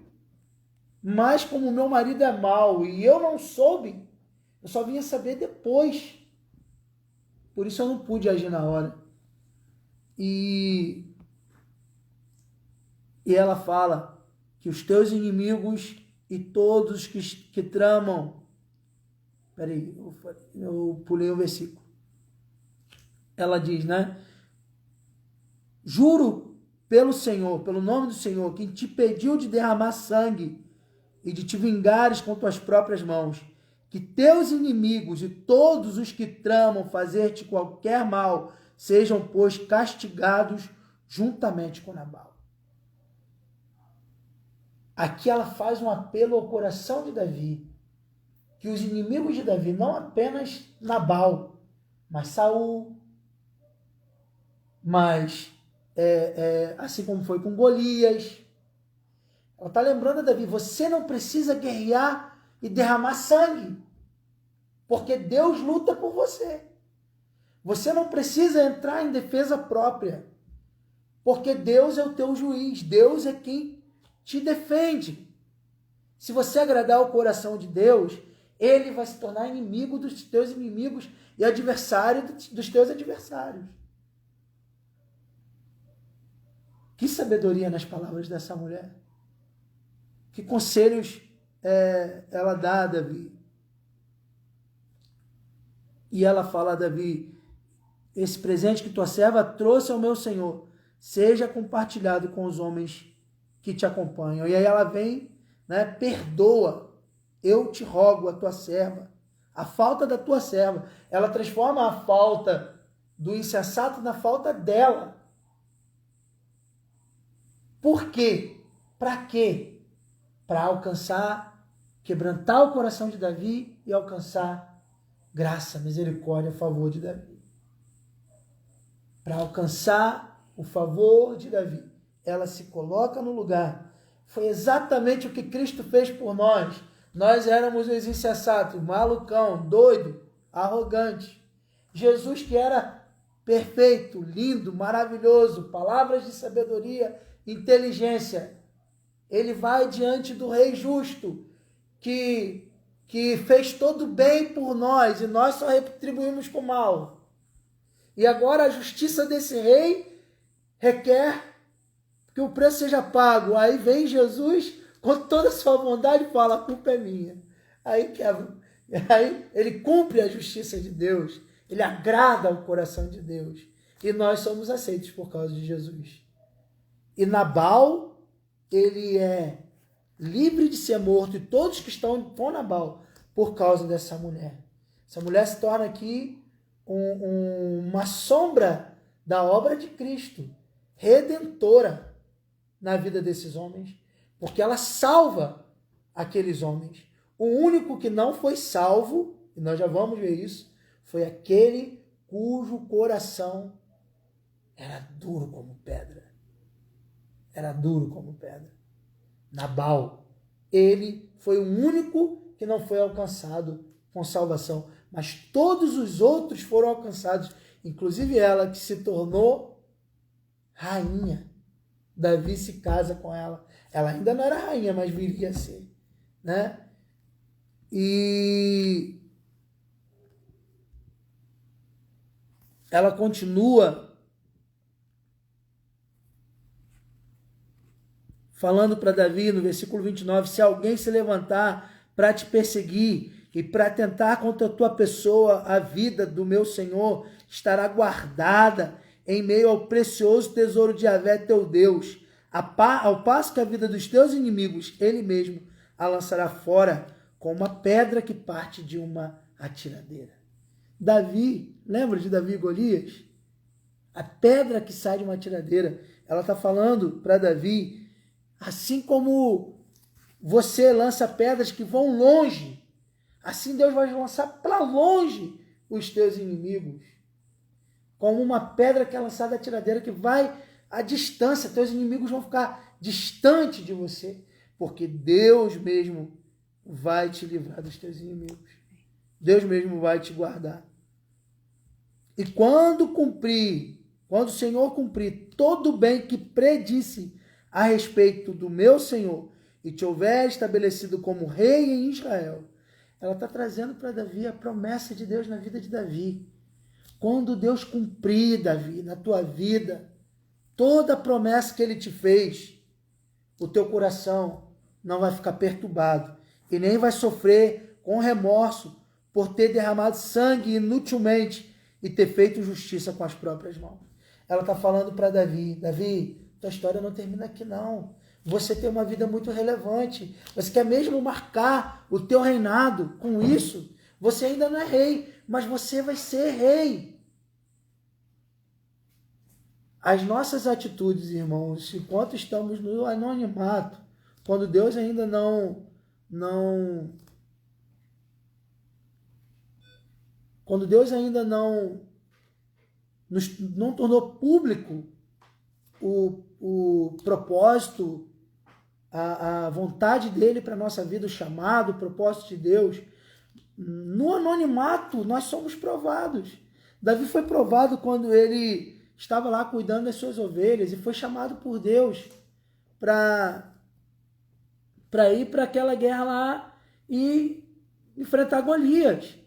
Mas como meu marido é mau e eu não soube, eu só vinha saber depois. Por isso eu não pude agir na hora. E ela fala que os teus inimigos e todos que tramam... Peraí, eu pulei o versículo. Ela diz, né? Juro pelo Senhor, pelo nome do Senhor, quem te pediu de derramar sangue e de te vingares com tuas próprias mãos, que teus inimigos e todos os que tramam fazer-te qualquer mal sejam, pois, castigados juntamente com Nabal. Aqui ela faz um apelo ao coração de Davi, que os inimigos de Davi, não apenas Nabal, mas Saul, mas assim como foi com Golias. Ela está lembrando a Davi, você não precisa guerrear e derramar sangue, porque Deus luta por você. Você não precisa entrar em defesa própria, porque Deus é o teu juiz, Deus é quem te defende. Se você agradar o coração de Deus, Ele vai se tornar inimigo dos teus inimigos e adversário dos teus adversários. Que sabedoria nas palavras dessa mulher. Que conselhos ela dá a Davi. E ela fala a Davi, esse presente que tua serva trouxe ao meu Senhor, seja compartilhado com os homens que te acompanham. E aí ela vem, né, perdoa, eu te rogo, a tua serva, a falta da tua serva. Ela transforma a falta do insensato na falta dela. Por quê? Para quê? Para alcançar, quebrantar o coração de Davi e alcançar graça, misericórdia a favor de Davi. Para alcançar o favor de Davi, ela se coloca no lugar. Foi exatamente o que Cristo fez por nós. Nós éramos os insensatos, malucão, doido, arrogante. Jesus, que era perfeito, lindo, maravilhoso, palavras de sabedoria, inteligência, ele vai diante do Rei justo, que fez todo bem por nós, e nós só retribuímos com mal. E agora a justiça desse rei requer que o preço seja pago. Aí vem Jesus com toda a sua bondade e fala, a culpa é minha. Aí quebra. Aí ele cumpre a justiça de Deus. Ele agrada ao coração de Deus. E nós somos aceitos por causa de Jesus. E Nabal, ele é livre de ser morto. E todos que estão com Nabal, por causa dessa mulher. Essa mulher se torna aqui uma sombra da obra de Cristo, redentora na vida desses homens, porque ela salva aqueles homens. O único que não foi salvo, e nós já vamos ver isso, foi aquele cujo coração era duro como pedra. Era duro como pedra. Nabal. Ele foi o único que não foi alcançado com salvação. Mas todos os outros foram alcançados. Inclusive ela, que se tornou rainha. Davi se casa com ela. Ela ainda não era rainha, mas viria a ser, né? E ela continua falando para Davi no versículo 29, se alguém se levantar para te perseguir e para tentar contra a tua pessoa, a vida do meu Senhor estará guardada em meio ao precioso tesouro de Yahvé, teu Deus. Ao passo que a vida dos teus inimigos, ele mesmo a lançará fora com uma pedra que parte de uma atiradeira. Davi, lembra de Davi e Golias? A pedra que sai de uma atiradeira. Ela está falando para Davi, assim como você lança pedras que vão longe, assim Deus vai lançar para longe os teus inimigos. Como uma pedra que é lançada da tiradeira que vai à distância. Teus inimigos vão ficar distante de você. Porque Deus mesmo vai te livrar dos teus inimigos. Deus mesmo vai te guardar. E quando o Senhor cumprir todo o bem que predisse a respeito do meu Senhor e te houver estabelecido como rei em Israel. Ela está trazendo para Davi a promessa de Deus na vida de Davi. Quando Deus cumprir, Davi, na tua vida, toda a promessa que Ele te fez, o teu coração não vai ficar perturbado e nem vai sofrer com remorso por ter derramado sangue inutilmente e ter feito justiça com as próprias mãos. Ela está falando para Davi, Davi, tua história não termina aqui não. Você tem uma vida muito relevante. Você quer mesmo marcar o teu reinado com isso? Você ainda não é rei, mas você vai ser rei. As nossas atitudes, irmãos, enquanto estamos no anonimato, quando Deus ainda não tornou público o propósito, a vontade dele para a nossa vida, o chamado, o propósito de Deus, no anonimato nós somos provados. Davi foi provado quando ele estava lá cuidando das suas ovelhas e foi chamado por Deus para ir para aquela guerra lá e enfrentar Golias,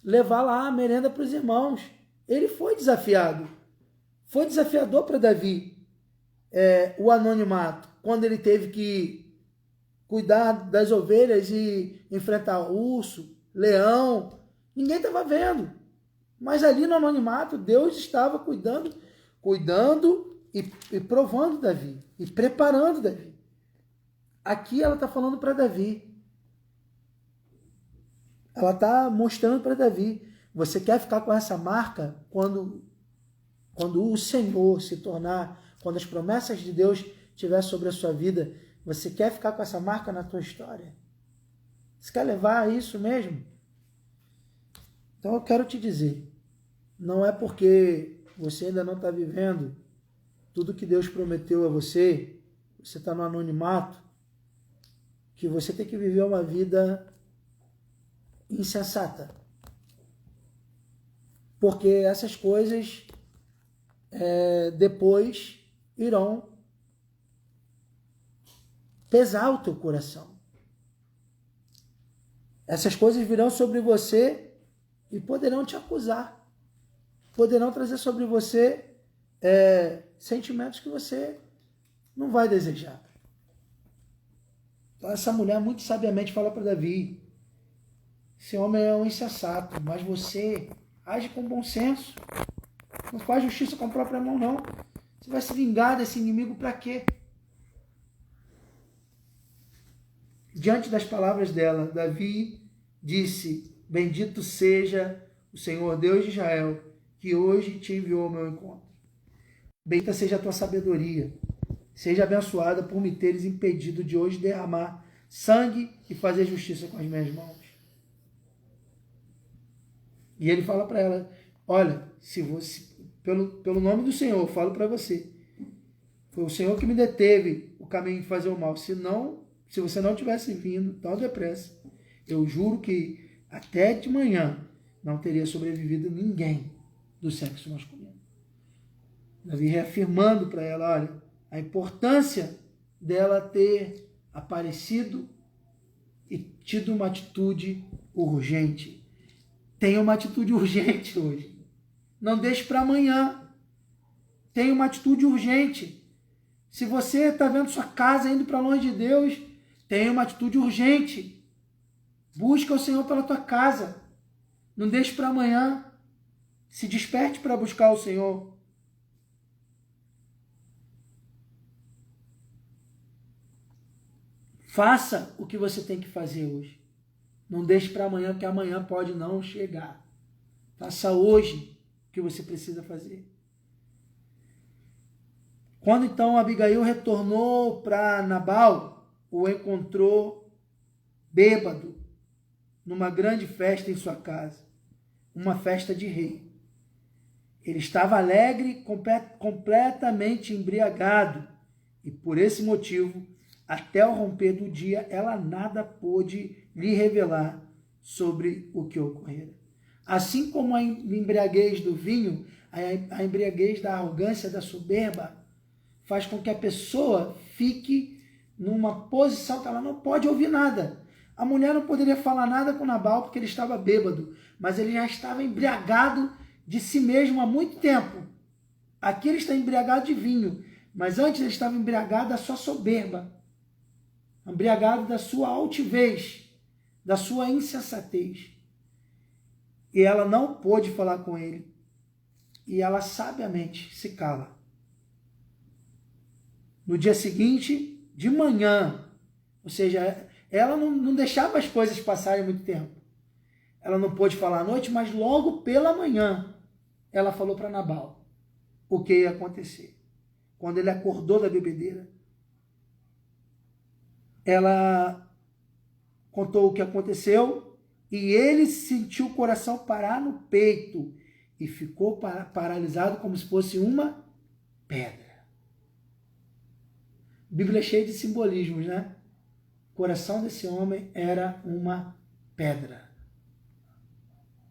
levar lá a merenda para os irmãos. Ele foi desafiado. Foi desafiador para Davi o anonimato, quando ele teve que cuidar das ovelhas e enfrentar urso, leão. Ninguém estava vendo. Mas ali no anonimato, Deus estava cuidando e provando Davi, e preparando Davi. Aqui ela está falando para Davi. Ela está mostrando para Davi. Você quer ficar com essa marca quando o Senhor se tornar, quando as promessas de Deus estiver sobre a sua vida, você quer ficar com essa marca na tua história? Você quer levar isso mesmo? Então eu quero te dizer, não é porque você ainda não está vivendo tudo que Deus prometeu a você, você está no anonimato, que você tem que viver uma vida insensata. Porque essas coisas depois irão pesar o teu coração. Essas coisas virão sobre você e poderão te acusar. Poderão trazer sobre você sentimentos que você não vai desejar. Então essa mulher muito sabiamente fala para Davi, esse homem é um insensato, mas você age com bom senso. Não faz justiça com a própria mão, não. Você vai se vingar desse inimigo para quê? Diante das palavras dela, Davi disse, bendito seja o Senhor Deus de Israel, que hoje te enviou ao meu encontro. Bendita seja a tua sabedoria. Seja abençoada por me teres impedido de hoje derramar sangue e fazer justiça com as minhas mãos. E ele fala para ela, olha, se você, pelo nome do Senhor, eu falo para você, foi o Senhor que me deteve o caminho de fazer o mal. Se você não tivesse vindo tão depressa, eu juro que até de manhã não teria sobrevivido ninguém do sexo masculino. Davi reafirmando para ela, olha, a importância dela ter aparecido e tido uma atitude urgente. Tenha uma atitude urgente hoje. Não deixe para amanhã. Tenha uma atitude urgente. Se você está vendo sua casa indo para longe de Deus, tenha uma atitude urgente. Busca o Senhor pela tua casa. Não deixe para amanhã. Se desperte para buscar o Senhor. Faça o que você tem que fazer hoje. Não deixe para amanhã, porque amanhã pode não chegar. Faça hoje o que você precisa fazer. Quando então Abigail retornou para Nabal, o encontrou bêbado, numa grande festa em sua casa, uma festa de rei. Ele estava alegre, completamente embriagado, e por esse motivo, até o romper do dia, ela nada pôde lhe revelar sobre o que ocorrera. Assim como a embriaguez do vinho, a embriaguez da arrogância, da soberba, faz com que a pessoa fique numa posição que ela não pode ouvir nada. A mulher não poderia falar nada com Nabal porque ele estava bêbado, mas ele já estava embriagado de si mesmo há muito tempo. Aqui ele está embriagado de vinho, mas antes ele estava embriagado da sua soberba, embriagado da sua altivez, da sua insensatez. E ela não pôde falar com ele. E ela sabiamente se cala. No dia seguinte, de manhã, ou seja, ela não deixava as coisas passarem muito tempo. Ela não pôde falar à noite, mas logo pela manhã, ela falou para Nabal o que ia acontecer. Quando ele acordou da bebedeira, ela contou o que aconteceu e ele sentiu o coração parar no peito e ficou paralisado como se fosse uma pedra. A Bíblia é cheia de simbolismos, né? O coração desse homem era uma pedra.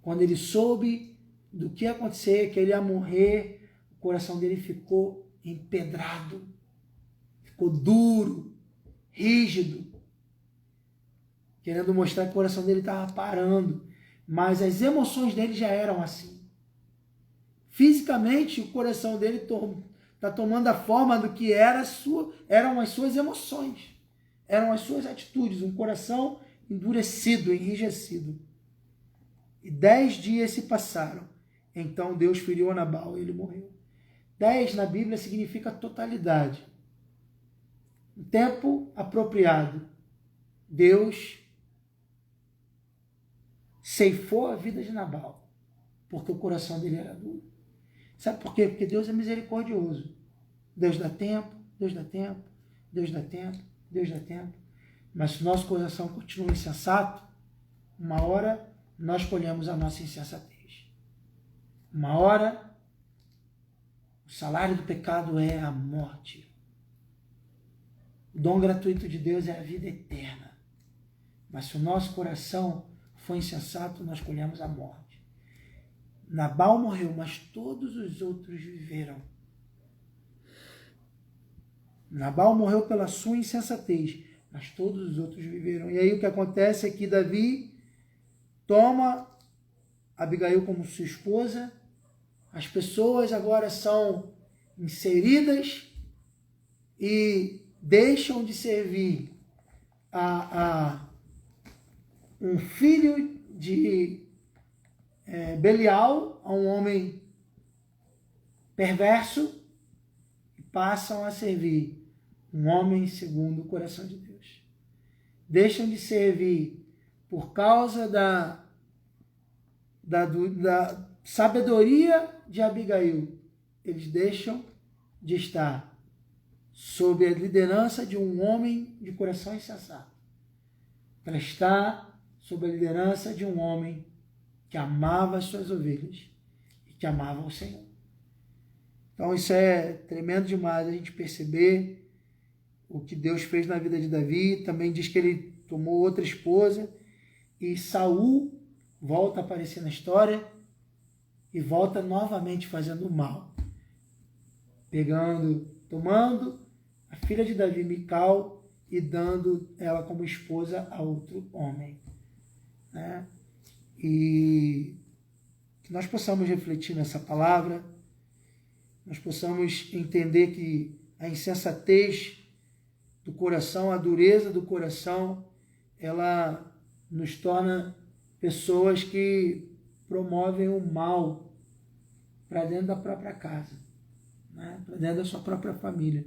Quando ele soube do que ia acontecer, que ele ia morrer, o coração dele ficou empedrado, ficou duro, rígido, querendo mostrar que o coração dele estava parando, mas as emoções dele já eram assim. Fisicamente, o coração dele está tomando a forma do que eram as suas emoções, eram as suas atitudes, um coração endurecido, enrijecido. E 10 dias se passaram. Então Deus feriu Nabal e ele morreu. 10 na Bíblia significa totalidade. Um tempo apropriado. Deus ceifou a vida de Nabal, porque o coração dele era duro. Sabe por quê? Porque Deus é misericordioso. Deus dá tempo, Deus dá tempo, Deus dá tempo, Deus dá tempo. Mas se o nosso coração continua insensato, uma hora nós colhemos a nossa insensatez. Uma hora, o salário do pecado é a morte. O dom gratuito de Deus é a vida eterna. Mas se o nosso coração for insensato, nós colhemos a morte. Nabal morreu, mas todos os outros viveram. Nabal morreu pela sua insensatez, mas todos os outros viveram. E aí o que acontece é que Davi toma Abigail como sua esposa. As pessoas agora são inseridas e deixam de servir a um filho de Belial, a um homem perverso, e passam a servir um homem segundo o coração de Deus. Deixam de servir por causa da sabedoria de Abigail. Eles deixam de estar sob a liderança de um homem de coração insensato, para estar sob a liderança de um homem que amava as suas ovelhas e que amava o Senhor. Então isso é tremendo demais a gente perceber o que Deus fez na vida de Davi. Também diz que ele tomou outra esposa e Saul volta a aparecer na história e volta novamente fazendo mal, tomando a filha de Davi, Mical, e dando ela como esposa a outro homem, né? E que nós possamos refletir nessa palavra, nós possamos entender que a insensatez do coração, a dureza do coração, ela nos torna pessoas que promovem o mal para dentro da própria casa, né? Para dentro da sua própria família.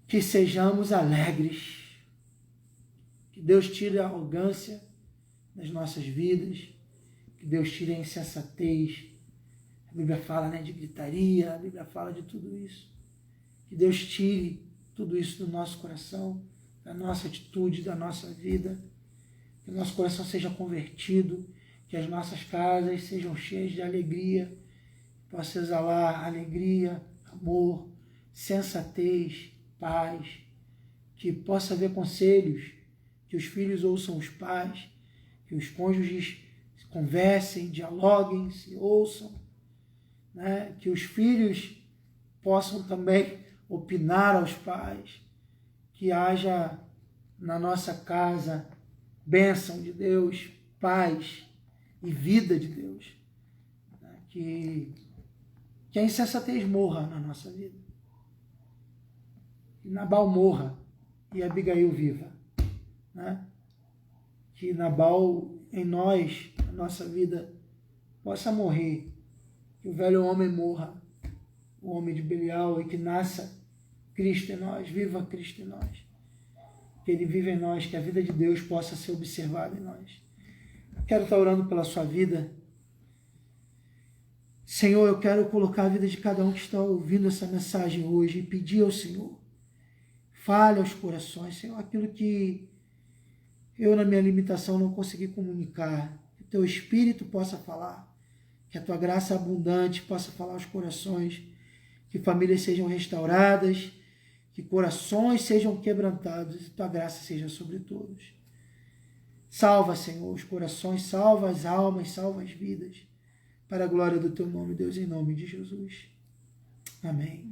Que sejamos alegres, que Deus tire a arrogância das nossas vidas, que Deus tire a insensatez. A Bíblia fala, né, de gritaria, a Bíblia fala de tudo isso. Que Deus tire tudo isso do nosso coração, da nossa atitude, da nossa vida. Que o nosso coração seja convertido, que as nossas casas sejam cheias de alegria, possa exalar alegria, amor, sensatez, paz, que possa haver conselhos, que os filhos ouçam os pais, que os cônjuges conversem, dialoguem, se ouçam, né? Que os filhos possam também opinar aos pais, que haja na nossa casa bênção de Deus, paz e vida de Deus. Que a insensatez morra na nossa vida. Que Nabal morra e Abigail viva. Né? Que Nabal em nós, na nossa vida, possa morrer. Que o velho homem morra, o homem de Belial, e que nasça Cristo em nós, viva Cristo em nós. Que Ele viva em nós, que a vida de Deus possa ser observada em nós. Quero estar orando pela sua vida. Senhor, eu quero colocar a vida de cada um que está ouvindo essa mensagem hoje e pedir ao Senhor, fale aos corações, Senhor, aquilo que eu na minha limitação não consegui comunicar, que o Teu Espírito possa falar, que a Tua graça abundante possa falar aos corações, que famílias sejam restauradas, que corações sejam quebrantados e Tua graça seja sobre todos. Salva, Senhor, os corações, salva as almas, salva as vidas, para a glória do Teu nome, Deus, em nome de Jesus. Amém.